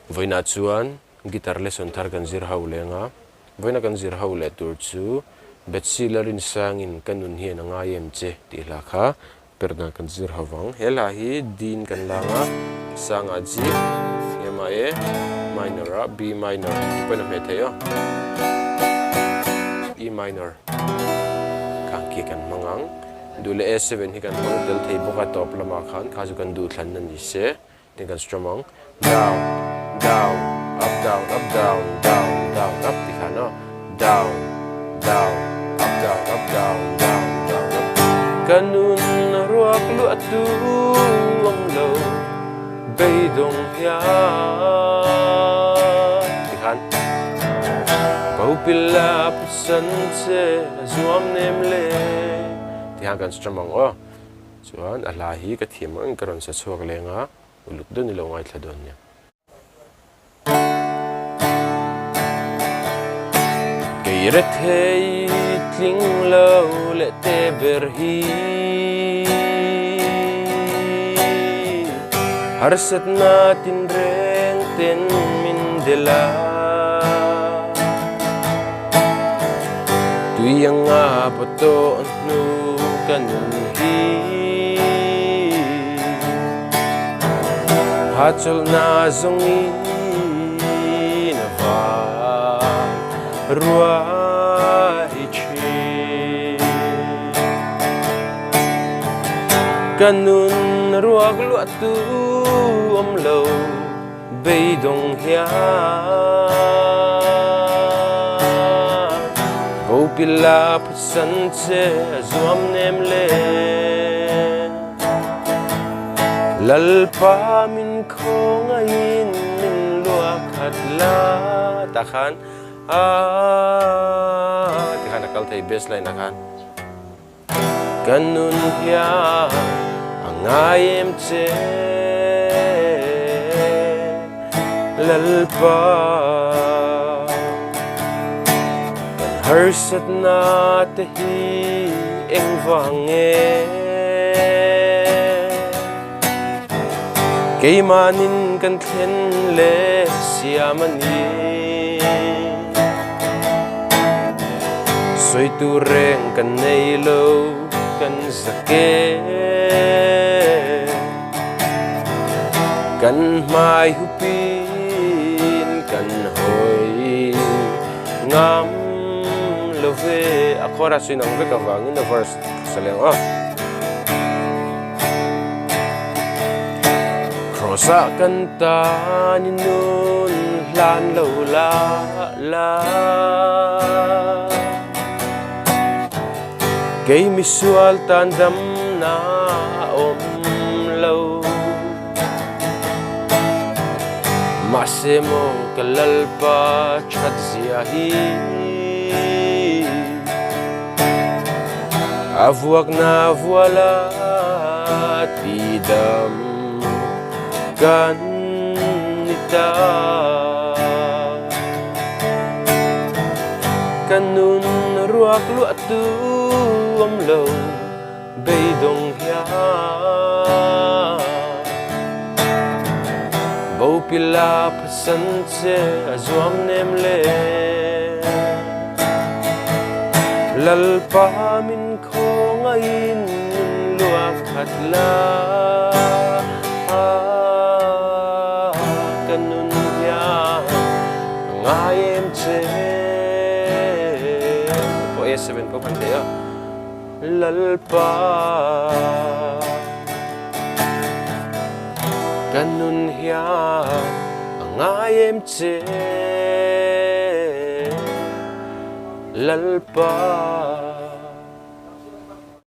voina chuan guitar lesson thar kan zir ho lenga voina kan zir ho le tur chu Bethsy Lalrinsangi kanun hian ngai che ti la kha Perhdan kan zir hawang hela hi din kan langa sanga G ema minor B minor pena me theyo E minor kan ki kan mangang dule A7 hi kan mang tel thei boka top lama khan kha ju kan du thlan nan ni se tin kan strumong down down up down up down down down up ti kha no down down up down up down down down up kanun ruak lu atu om lo bay dong ya ti khan bau pila pusan se zuam nem le ti han kan strumong o chuan alahi ka thiam ang karon sa chuak lenga uluk don ni lo ngai thladon nya keiret hei tling lo le te ber hi har sat na tin reng ten min dela tuyanga poto nu kanun hi hachol na zongi na va rua ichi kanun ruak lu atu om lo bay dong hia bau pila pusan che zuam nem le lalpa min khong ain min lua khat la ta khan ti khan akal thei baseline khan kanun hia angai em che lalpa kan har sat na te hi eng wange kei manin kan thlen le siamani soi tu reng kan nei lo kan zake kan mai hupin kan hoi ngam love akora sinang ve ka wang in the verse saleng Rosa kanta ni nun lan lo la la kay misual tandam na om lo masemo kalalpa chat ziahi avuak na voila tidam ganita kanun ruak lu atu om lo bay dong hia bau pila pasan che azuam nem le lalpa min khong ain luak khat la kanun hia ngai em che po A7 po panteyo lalpa kanun hia ngai em che lalpa